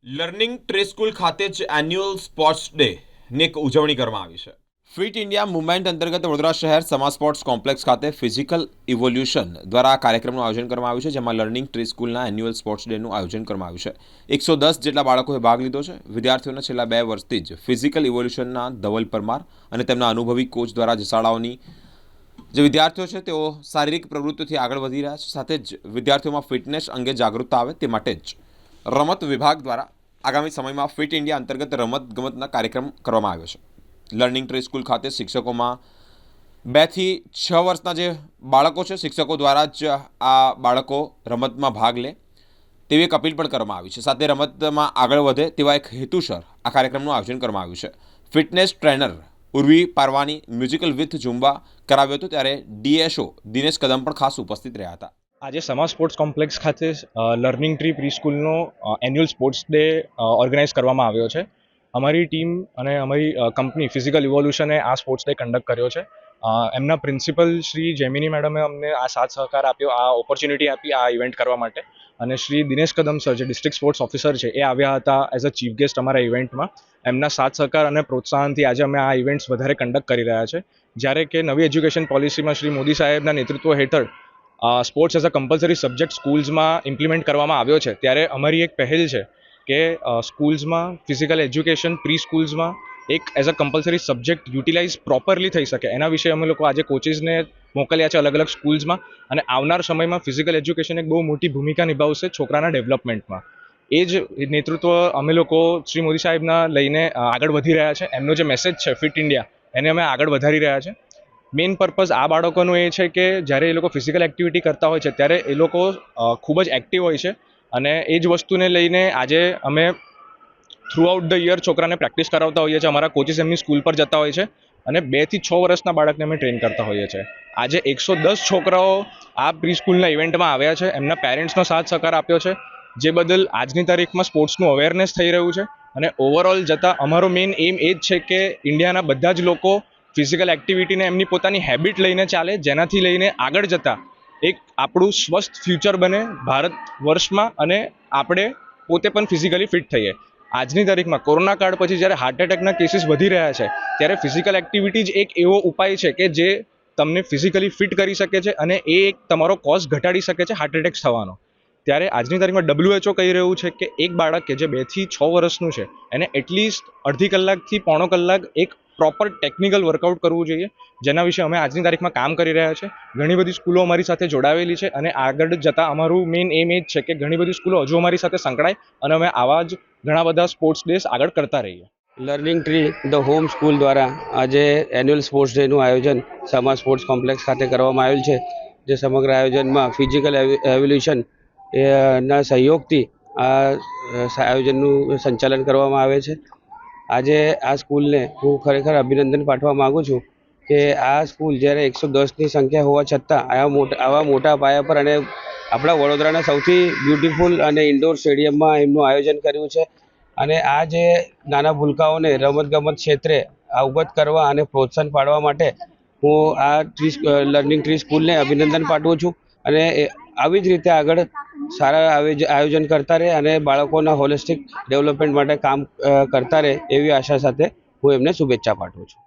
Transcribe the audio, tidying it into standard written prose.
Learning tree school ખાતે જ annual sports ડેની એક ઉજવણી કરવામાં આવી છે. ફિટ ઇન્ડિયા મુવમેન્ટ અંતર્ગત વડોદરા શહેર સમા સ્પોર્ટ્સ કોમ્પ્લેક્સ ખાતે ફિઝિકલ ઇવોલ્યુશન દ્વારા આ કાર્યક્રમનું આયોજન કરવામાં આવ્યું છે, જેમાં લર્નિંગ ટ્રી સ્કૂલના એન્યુઅલ સ્પોર્ટ્સ ડેનું આયોજન કરવામાં આવ્યું છે. 110 જેટલા બાળકોએ ભાગ લીધો છે. વિદ્યાર્થીઓને છેલ્લા 2 વર્ષથી જ ફિઝિકલ ઇવોલ્યુશનના ધવલ પરમાર અને તેમના અનુભવી કોચ દ્વારા જે શાળાઓની જે વિદ્યાર્થીઓ છે તેઓ શારીરિક પ્રવૃત્તિથી આગળ વધી રહ્યા છે, સાથે જ વિદ્યાર્થીઓમાં ફિટનેસ અંગે જાગૃતતા આવે તે માટે જ રમત વિભાગ દ્વારા આગામી સમયમાં ફિટ ઇન્ડિયા અંતર્ગત રમતગમતના કાર્યક્રમ કરવામાં આવ્યો છે. લર્નિંગ ટ્રી સ્કૂલ ખાતે શિક્ષકોમાં 2 થી 6 વર્ષના જે બાળકો છે, શિક્ષકો દ્વારા જ આ બાળકો રમતમાં ભાગ લે તેવી એક અપીલ પણ કરવામાં આવી છે. સાથે રમતમાં આગળ વધે તેવા એક હેતુસર આ કાર્યક્રમનું આયોજન કરવામાં આવ્યું છે. ફિટનેસ ટ્રેનર ઉર્વી પારવાની મ્યુઝિકલ વિથ ઝુંબા કરાવ્યો હતો, ત્યારે ડીએસઓ દિનેશ કદમ પણ ખાસ ઉપસ્થિત રહ્યા હતા. આજે સમા સ્પોર્ટ્સ કોમ્પ્લેક્સ ખાતે લર્નિંગ ટ્રી પ્રી સ્કૂલનો એન્યુઅલ સ્પોર્ટ્સ ડે ઓર્ગેનાઇઝ કરવામાં આવ્યો છે. અમારી ટીમ અને અમારી કંપની ફિઝિકલ ઇવોલ્યુશને આ સ્પોર્ટ્સ ડે કન્ડક્ટ કર્યો છે. એમના પ્રિન્સિપલ શ્રી જેમિની મેડમે અમને આ સાથ સહકાર આપ્યો, આ ઓપોર્ચ્યુનિટી આપી આ ઇવેન્ટ કરવા માટે. અને શ્રી દિનેશ કદમ સર, જે ડિસ્ટ્રિક્ટ સ્પોર્ટ્સ ઓફિસર છે, એ આવ્યા હતા એઝ અ ચીફ ગેસ્ટ અમારા ઇવેન્ટમાં. એમના સાથ સહકાર અને પ્રોત્સાહનથી આજે અમે આ ઇવેન્ટ્સ વધારે કન્ડક્ટ કરી રહ્યા છે. જ્યારે કે નવી એજ્યુકેશન પોલિસીમાં શ્રી મોદી સાહેબના નેતૃત્વ હેઠળ sports as a compulsory subject સ્કૂલ્સમાં ઇમ્પ્લિમેન્ટ કરવામાં આવ્યો છે, ત્યારે અમારી એક પહેલ છે કે સ્કૂલ્સમાં ફિઝિકલ એજ્યુકેશન પ્રી સ્કૂલ્સમાં એક as a compulsory subject utilize properly થઈ શકે, એના વિશે અમે લોકો આજે કોચિસને મોકલ્યા છે અલગ અલગ સ્કૂલ્સમાં. અને આવનાર સમયમાં ફિઝિકલ એજ્યુકેશન એક બહુ મોટી ભૂમિકા નિભાવશે છોકરાના ડેવલપમેન્ટમાં. એ જ નેતૃત્વ અમે લોકો શ્રી મોદી સાહેબના લઈને આગળ વધી રહ્યા છે. એમનો જે મેસેજ છે ફિટ ઇન્ડિયા, એને અમે આગળ વધારી રહ્યા છે. મેઇન પર્પઝ આ બાળકોનું એ છે કે જ્યારે એ લોકો ફિઝિકલ એક્ટિવિટી કરતા હોય છે ત્યારે એ લોકો ખૂબ જ એક્ટિવ હોય છે, અને એ જ વસ્તુને લઈને આજે અમે થ્રુ આઉટ ધ યર છોકરાને પ્રેક્ટિસ કરાવતા હોઈએ છીએ. અમારા કોચિસ એમની સ્કૂલ પર જતા હોય છે અને 2 થી 6 વર્ષના બાળકને અમે ટ્રેન કરતા હોઈએ છીએ. આજે 110 છોકરાઓ આ પ્રી સ્કૂલના ઇવેન્ટમાં આવ્યા છે, એમના પેરેન્ટ્સનો સાથ સહકાર આપ્યો છે, જે બદલ આજની તારીખમાં સ્પોર્ટ્સનું અવેરનેસ થઈ રહ્યું છે. અને ઓવરઓલ જતાં અમારો મેઇન એમ એ જ છે કે ઇન્ડિયાના બધા જ લોકો ફિઝિકલ એક્ટિવિટીને એમની પોતાની હેબિટ લઈને ચાલે, જેનાથી લઈને આગળ જતાં એક આપણું સ્વસ્થ ફ્યુચર બને ભારત વર્ષમાં, અને આપણે પોતે પણ ફિઝિકલી ફિટ થઈએ. આજની તારીખમાં કોરોના કાળ પછી જ્યારે હાર્ટ એટેકના કેસીસ વધી રહ્યા છે, ત્યારે ફિઝિકલ એક્ટિવિટી જ એક એવો ઉપાય છે કે જે તમને ફિઝિકલી ફિટ કરી શકે છે, અને એ એક તમારો કોઝ ઘટાડી શકે છે હાર્ટ એટેક્સ થવાનો. ત્યારે આજની તારીખમાં WHO કહી રહ્યું છે કે એક બાળક કે જે 2 થી 6 વર્ષનું છે એને એટલીસ્ટ અડધી કલાકથી પોણો કલાક એક પ્રોપર ટેકનિકલ વર્કઆઉટ કરવું જોઈએ, જેના વિશે અમે આજની તારીખમાં કામ કરી રહ્યા છે. ઘણી બધી સ્કૂલો અમારી સાથે જોડાવેલી છે, અને આગળ જતાં અમારું મેઇન એમ એ જ છે કે ઘણી બધી સ્કૂલો હજુ અમારી સાથે સંકળાય અને અમે આવા જ ઘણા બધા સ્પોર્ટ્સ ડેઝ આગળ કરતા રહીએ. Learning tree the home school દ્વારા આજે એન્યુઅલ સ્પોર્ટ્સ ડેનું આયોજન સમા સ્પોર્ટ્સ કોમ્પ્લેક્સ ખાતે કરવામાં આવેલ છે. જે સમગ્ર આયોજનમાં ફિઝિકલ એવોલ્યુશન ના સહયોગથી આ આયોજનનું સંચાલન કરવામાં આવે છે. આજે આ સ્કૂલને હું ખરેખર અભિનંદન પાઠવવા માગું છું કે આ સ્કૂલ જ્યારે 110ની સંખ્યા હોવા છતાં આવા મોટા પાયા પર અને આપણા વડોદરાના સૌથી બ્યુટિફુલ અને ઇન્ડોર સ્ટેડિયમમાં એમનું આયોજન કર્યું છે. અને આ જે નાના ભૂલકાઓને રમતગમત ક્ષેત્રે અવગત કરવા અને પ્રોત્સાહન પાડવા માટે હું આ લર્નિંગ ટ્રી સ્કૂલને અભિનંદન પાઠવું છું. અને આવી જ રીતે આગળ સારા આયોજન કરતા રહે અને બાળકોના હોલિસ્ટિક ડેવલપમેન્ટ માટે કામ કરતા રહે એવી આશા સાથે હું એમને શુભેચ્છા પાઠવું છું.